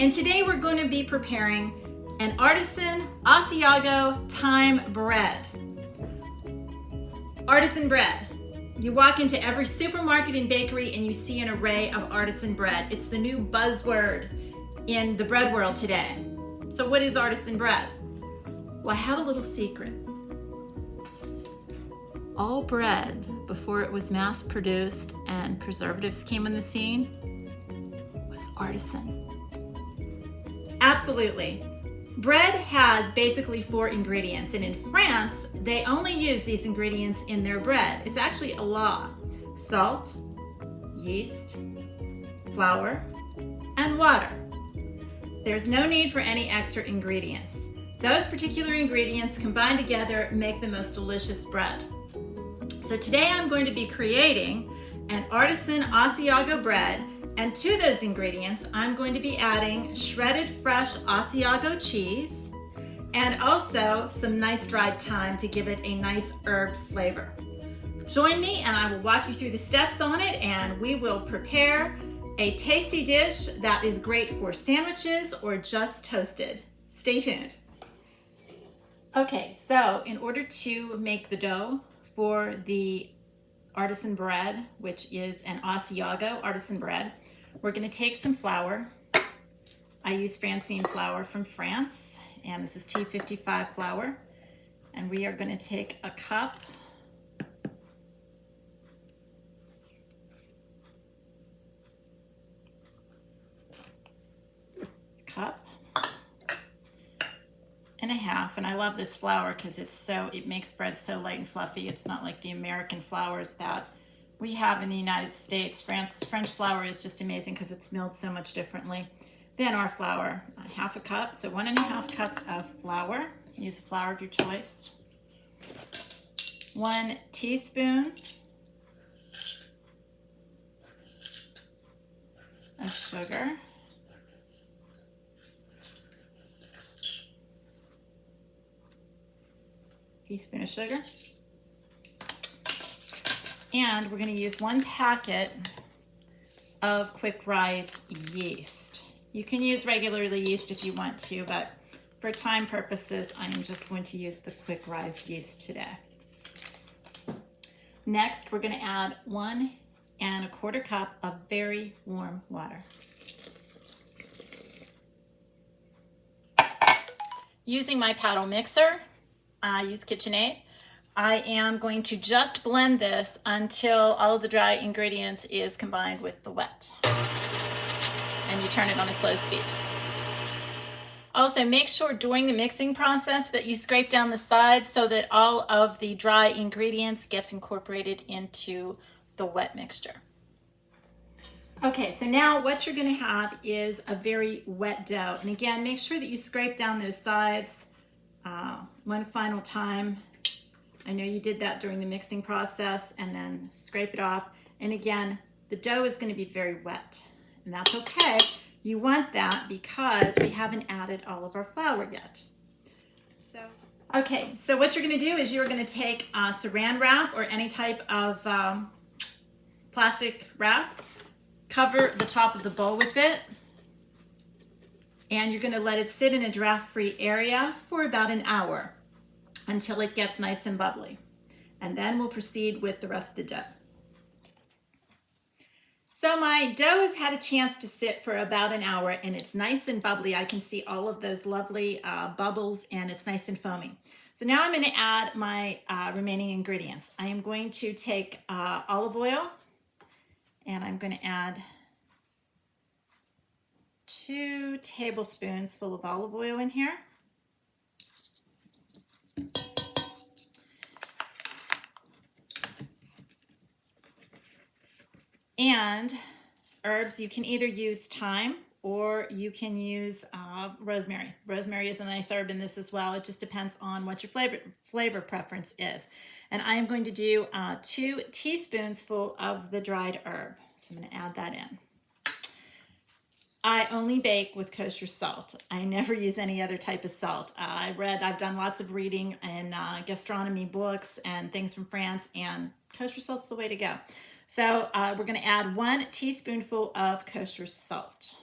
and today we're going to be preparing an artisan Asiago Thyme bread. Artisan bread. You walk into every supermarket and bakery and you see an array of artisan bread. It's the new buzzword in the bread world today. So what is artisan bread? Well, I have a little secret. All bread, before it was mass produced and preservatives came on the scene, was artisan. Absolutely. Bread has basically 4 ingredients, and in France, they only use these ingredients in their bread. It's actually a law. Salt, yeast, flour, and water. There's no need for any extra ingredients. Those particular ingredients combined together make the most delicious bread. So today I'm going to be creating an artisan Asiago bread, and to those ingredients I'm going to be adding shredded fresh Asiago cheese and also some nice dried thyme to give it a nice herb flavor. Join me and I will walk you through the steps on it, and we will prepare a tasty dish that is great for sandwiches or just toasted. Stay tuned. Okay, so in order to make the dough for the artisan bread, which is an Asiago artisan bread, we're going to take some flour. I use Francine flour from France, and this is T55 flour. And we are going to take a cup and a half, and I love this flour because it makes bread so light and fluffy. It's not like the American flours that we have in the United States. French flour is just amazing because it's milled so much differently than our flour. Half a cup, so 1.5 cups of flour. Use flour of your choice. 1 teaspoon of sugar. Teaspoon of sugar. And we're going to use 1 packet of quick rise yeast. You can use regularly yeast if you want to, but for time purposes, I am just going to use the quick rise yeast today. Next, we're going to add 1.25 cups of very warm water. Using my paddle mixer, I use KitchenAid. I am going to just blend this until all of the dry ingredients is combined with the wet. And you turn it on a slow speed. Also, make sure during the mixing process that you scrape down the sides so that all of the dry ingredients gets incorporated into the wet mixture. Okay, so now what you're going to have is a very wet dough. And again, make sure that you scrape down those sides one final time. I know you did that during the mixing process, and then scrape it off. And again, the dough is going to be very wet, and that's okay. You want that because we haven't added all of our flour yet. Okay, so what you're going to do is you're going to take saran wrap or any type of plastic wrap, cover the top of the bowl with it, and you're going to let it sit in a draft-free area for about an hour until it gets nice and bubbly. And then we'll proceed with the rest of the dough. So my dough has had a chance to sit for about an hour, and it's nice and bubbly. I can see all of those lovely bubbles, and it's nice and foamy. So now I'm going to add my remaining ingredients. I am going to take olive oil, and I'm going to add 2 tablespoons full of olive oil in here. And herbs, you can either use thyme or you can use rosemary. Rosemary is a nice herb in this as well. It just depends on what your flavor preference is. And I am going to do 2 teaspoons full of the dried herb. So I'm going to add that in. I only bake with kosher salt. I never use any other type of salt. I've done lots of reading in gastronomy books and things from France, and kosher salt's the way to go. So we're going to add 1 teaspoonful of kosher salt.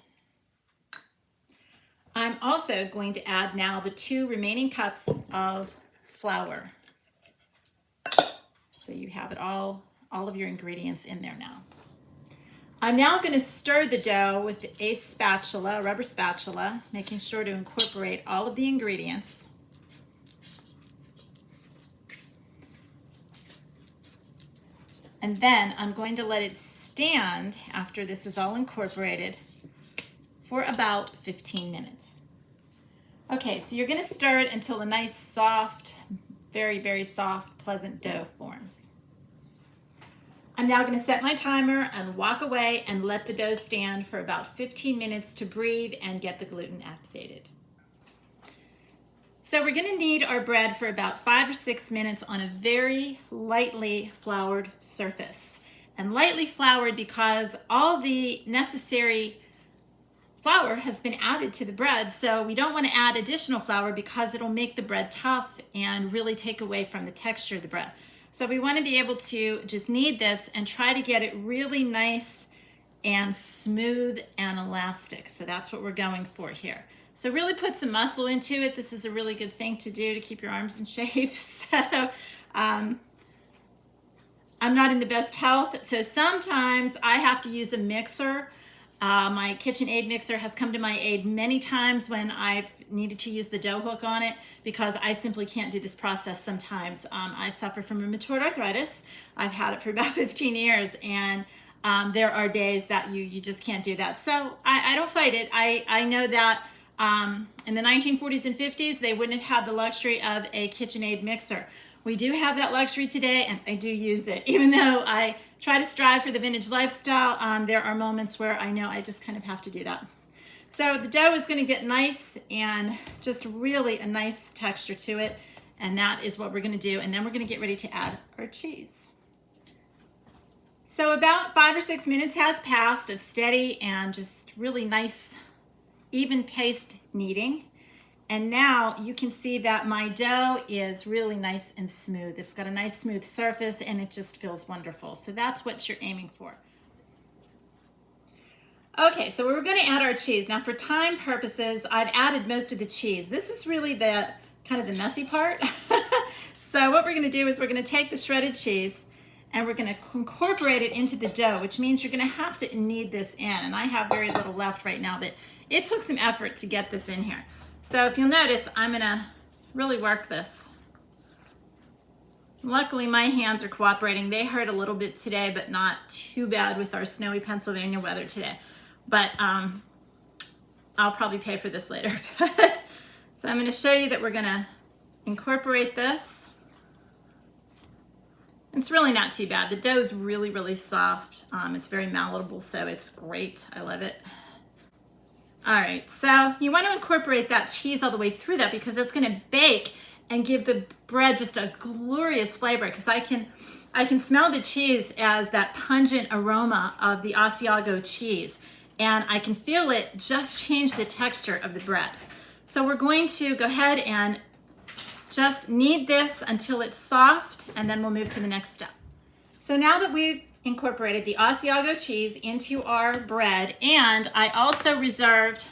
I'm also going to add now the 2 remaining cups of flour. So you have it all of your ingredients in there now. I'm now going to stir the dough with a spatula, a rubber spatula, making sure to incorporate all of the ingredients. And then I'm going to let it stand after this is all incorporated for about 15 minutes. Okay, so you're going to stir it until a nice soft, very, very soft, pleasant dough forms. I'm now going to set my timer and walk away and let the dough stand for about 15 minutes to breathe and get the gluten activated. So we're going to knead our bread for about 5 or 6 minutes on a very lightly floured surface. And lightly floured because all the necessary flour has been added to the bread, so we don't want to add additional flour because it'll make the bread tough and really take away from the texture of the bread. So we want to be able to just knead this and try to get it really nice and smooth and elastic. So that's what we're going for here. So really put some muscle into it. This is a really good thing to do to keep your arms in shape. So I'm not in the best health, so sometimes I have to use a mixer. My KitchenAid mixer has come to my aid many times when I've needed to use the dough hook on it because I simply can't do this process sometimes. I suffer from rheumatoid arthritis. I've had it for about 15 years, and there are days that you just can't do that. So I don't fight it. I know that in the 1940s and 50s, they wouldn't have had the luxury of a KitchenAid mixer. We do have that luxury today, and I do use it. Even though I try to strive for the vintage lifestyle, there are moments where I know I just kind of have to do that. So the dough is going to get nice and just really a nice texture to it, and that is what we're going to do. And then we're going to get ready to add our cheese. So about 5 or 6 minutes has passed of steady and just really nice, even paced kneading. And now you can see that my dough is really nice and smooth. It's got a nice smooth surface and it just feels wonderful. So that's what you're aiming for. Okay, so we're going to add our cheese. Now for time purposes, I've added most of the cheese. This is really the kind of the messy part. So what we're going to do is we're going to take the shredded cheese and we're going to incorporate it into the dough, which means you're going to have to knead this in. And I have very little left right now, but it took some effort to get this in here. So if you'll notice, I'm gonna really work this. Luckily, my hands are cooperating. They hurt a little bit today, but not too bad with our snowy Pennsylvania weather today. But I'll probably pay for this later. So I'm gonna show you that we're gonna incorporate this. It's really not too bad. The dough is really, really soft. It's very malleable, so it's great. I love it. All right, so you want to incorporate that cheese all the way through that because it's going to bake and give the bread just a glorious flavor, because I can smell the cheese as that pungent aroma of the Asiago cheese, and I can feel it just change the texture of the bread. So we're going to go ahead and just knead this until it's soft, and then we'll move to the next step. So now that we've incorporated the Asiago cheese into our bread, and I also reserved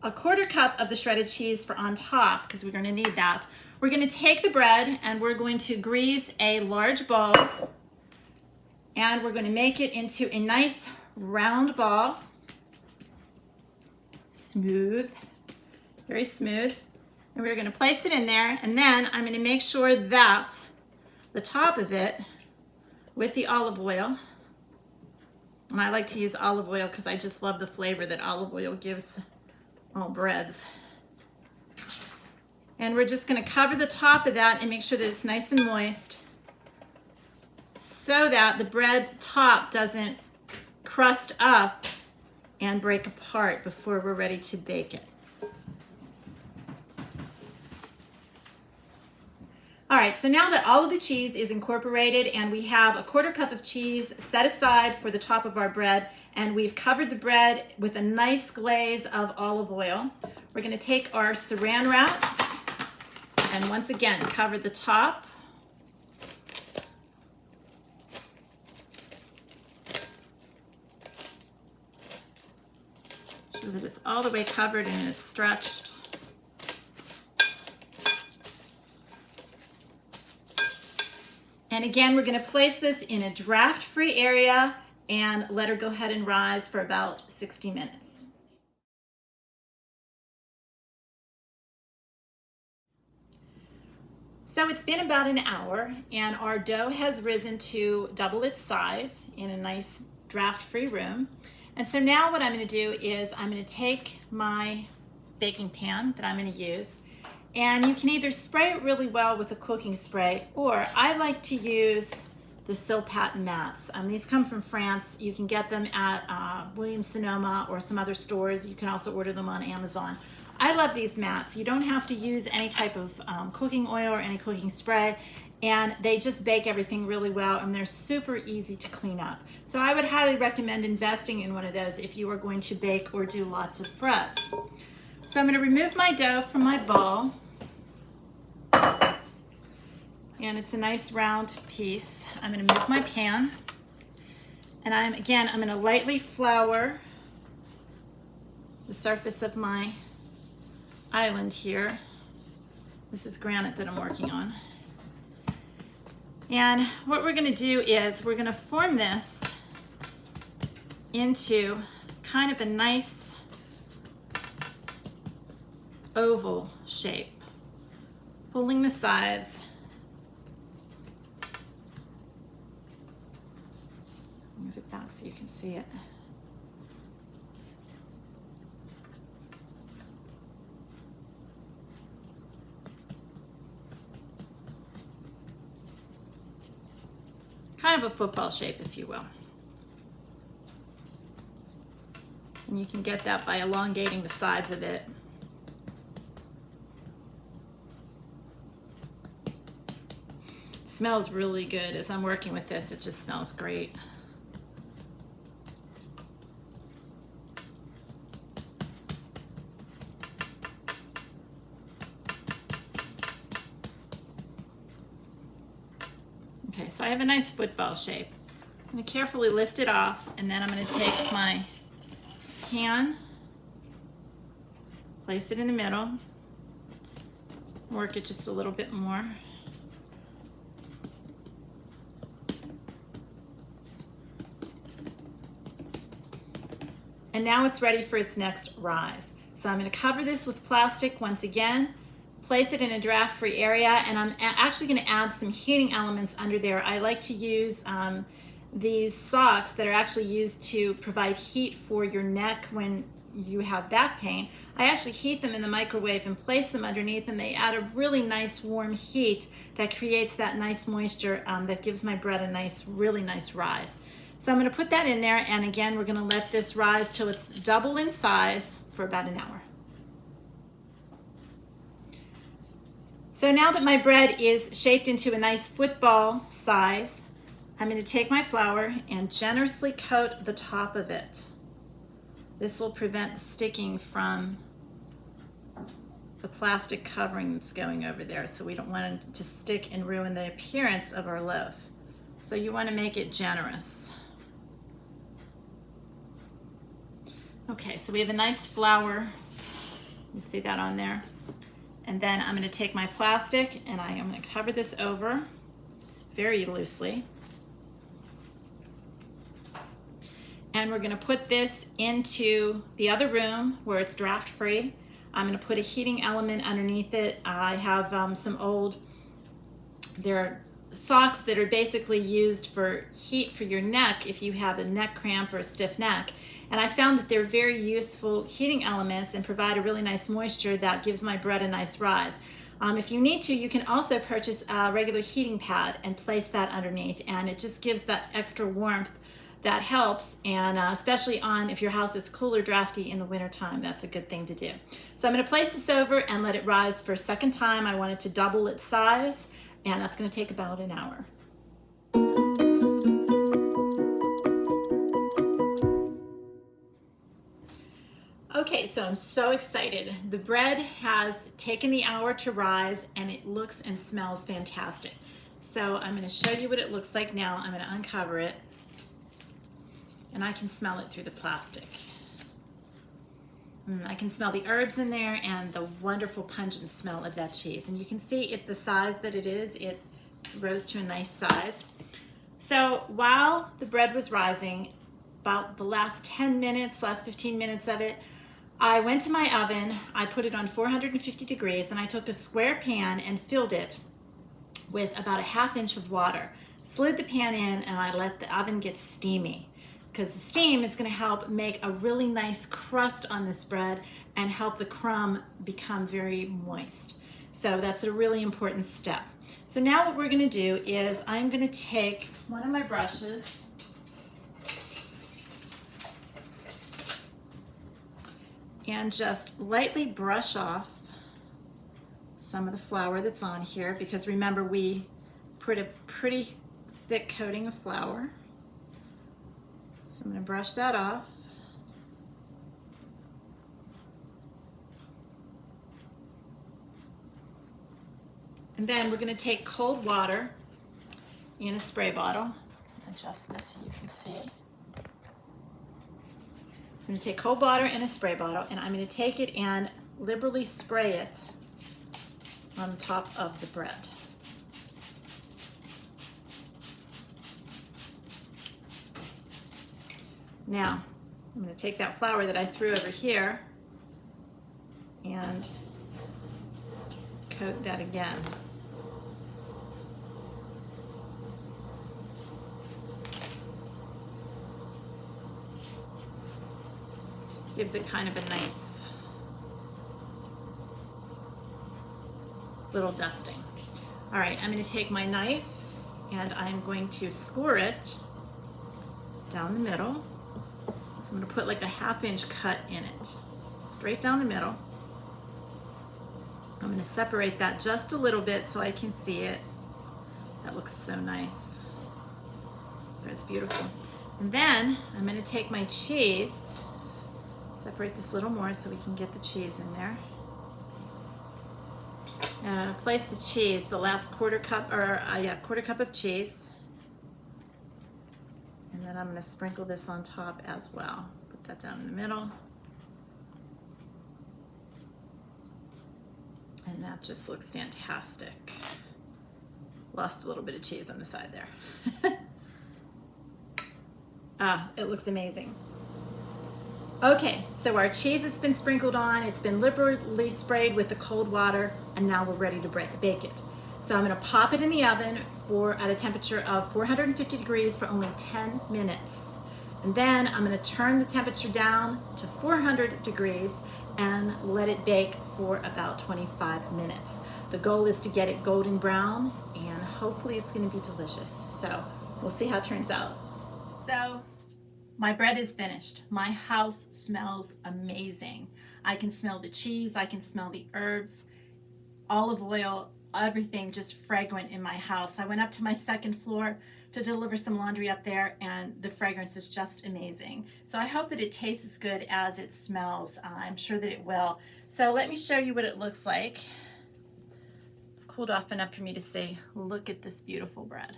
a 1/4 cup of the shredded cheese for on top because we're going to need that. We're going to take the bread and we're going to grease a large bowl, and we're going to make it into a nice round ball. Smooth, very smooth. And we're going to place it in there, and then I'm going to make sure that the top of it with the olive oil, and I like to use olive oil because I just love the flavor that olive oil gives all breads. And we're just going to cover the top of that and make sure that it's nice and moist so that the bread top doesn't crust up and break apart before we're ready to bake it. All right, so now that all of the cheese is incorporated and we have a 1/4 cup of cheese set aside for the top of our bread, and we've covered the bread with a nice glaze of olive oil, we're going to take our saran wrap and once again cover the top. so that it's all the way covered and it's stretched. And again, we're going to place this in a draft-free area and let her go ahead and rise for about 60 minutes. So it's been about an hour and our dough has risen to double its size in a nice draft-free room. And so now what I'm going to do is I'm going to take my baking pan that I'm going to use, and you can either spray it really well with a cooking spray, or I like to use the Silpat mats. These come from France. You can get them at Williams-Sonoma or some other stores. You can also order them on Amazon. I love these mats. You don't have to use any type of cooking oil or any cooking spray, and they just bake everything really well, and they're super easy to clean up. So I would highly recommend investing in one of those if you are going to bake or do lots of breads. So I'm going to remove my dough from my bowl, and it's a nice round piece. I'm going to move my pan, and I'm going to lightly flour the surface of my island here. This is granite that I'm working on. And what we're going to do is we're going to form this into kind of a nice oval shape, pulling the sides. Move it back so you can see it. Kind of a football shape, if you will. And you can get that by elongating the sides of it. It smells really good. As I'm working with this, it just smells great. Okay, so I have a nice football shape. I'm going to carefully lift it off, and then I'm going to take my pan, place it in the middle, work it just a little bit more. And now it's ready for its next rise. So I'm going to cover this with plastic once again, place it in a draft-free area, and I'm actually going to add some heating elements under there. I like to use these socks that are actually used to provide heat for your neck when you have back pain. I actually heat them in the microwave and place them underneath, and they add a really nice warm heat that creates that nice moisture that gives my bread a really nice rise. So I'm going to put that in there, and again, we're going to let this rise till it's double in size for about an hour. So now that my bread is shaped into a nice football size, I'm going to take my flour and generously coat the top of it. This will prevent sticking from the plastic covering that's going over there, so we don't want it to stick and ruin the appearance of our loaf. So you want to make it generous. Okay, so we have a nice flour. You see that on there? And then I'm going to take my plastic and I am going to cover this over very loosely. And we're going to put this into the other room where it's draft free. I'm going to put a heating element underneath it. I have there are socks that are basically used for heat for your neck if you have a neck cramp or a stiff neck. And I found that they're very useful heating elements and provide a really nice moisture that gives my bread a nice rise. If you need to, you can also purchase a regular heating pad and place that underneath, and it just gives that extra warmth that helps, and especially if your house is cool or drafty in the wintertime, that's a good thing to do. So I'm going to place this over and let it rise for a second time. I want it to double its size, and that's going to take about an hour. Okay, so I'm so excited. The bread has taken the hour to rise, and it looks and smells fantastic. So I'm going to show you what it looks like now. I'm going to uncover it, and I can smell it through the plastic. I can smell the herbs in there and the wonderful pungent smell of that cheese. And you can see the size that it is, it rose to a nice size. So while the bread was rising, about the last 10 minutes, last 15 minutes of it, I went to my oven, I put it on 450 degrees, and I took a square pan and filled it with about a ½ inch of water. Slid the pan in and I let the oven get steamy, because the steam is going to help make a really nice crust on this bread and help the crumb become very moist. So that's a really important step. So now what we're going to do is I'm going to take one of my brushes and just lightly brush off some of the flour that's on here, because remember we put a pretty thick coating of flour. So I'm going to brush that off. And then we're going to take cold water in a spray bottle. Adjust this so you can see. So I'm going to take cold water in a spray bottle, and I'm going to take it and liberally spray it on top of the bread. Now, I'm going to take that flour that I threw over here and coat that again. Gives it kind of a nice little dusting. All right, I'm going to take my knife and I'm going to score it down the middle. So I'm going to put like a ½ inch cut in it, straight down the middle. I'm going to separate that just a little bit so I can see it. That looks so nice. That's beautiful. And then I'm going to take my cheese, separate this a little more so we can get the cheese in there. And I'm going to place the cheese, the last quarter cup of cheese. And then I'm going to sprinkle this on top as well. Put that down in the middle. And that just looks fantastic. Lost a little bit of cheese on the side there. It looks amazing. Okay, so our cheese has been sprinkled on, it's been liberally sprayed with the cold water, and now we're ready to bake it. So I'm going to pop it in the oven at a temperature of 450 degrees for only 10 minutes. And then I'm going to turn the temperature down to 400 degrees and let it bake for about 25 minutes. The goal is to get it golden brown, and hopefully it's going to be delicious. So we'll see how it turns out. So my bread is finished. My house smells amazing. I can smell the cheese, I can smell the herbs, olive oil, everything just fragrant in my house. I went up to my second floor to deliver some laundry up there, and the fragrance is just amazing. So I hope that it tastes as good as it smells. I'm sure that it will. So let me show you what it looks like. It's cooled off enough for me to say, look at this beautiful bread.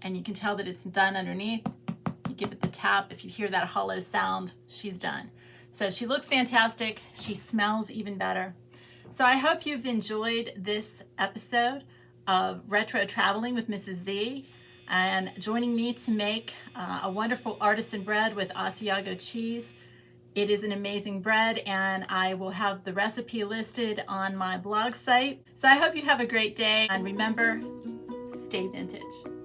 And you can tell that it's done underneath. You give it the tap. If you hear that hollow sound, she's done. So she looks fantastic. She smells even better. So I hope you've enjoyed this episode of Retro Traveling with Mrs. Z, and joining me to make a wonderful artisan bread with Asiago cheese. It is an amazing bread, and I will have the recipe listed on my blog site. So I hope you have a great day, and remember, stay vintage.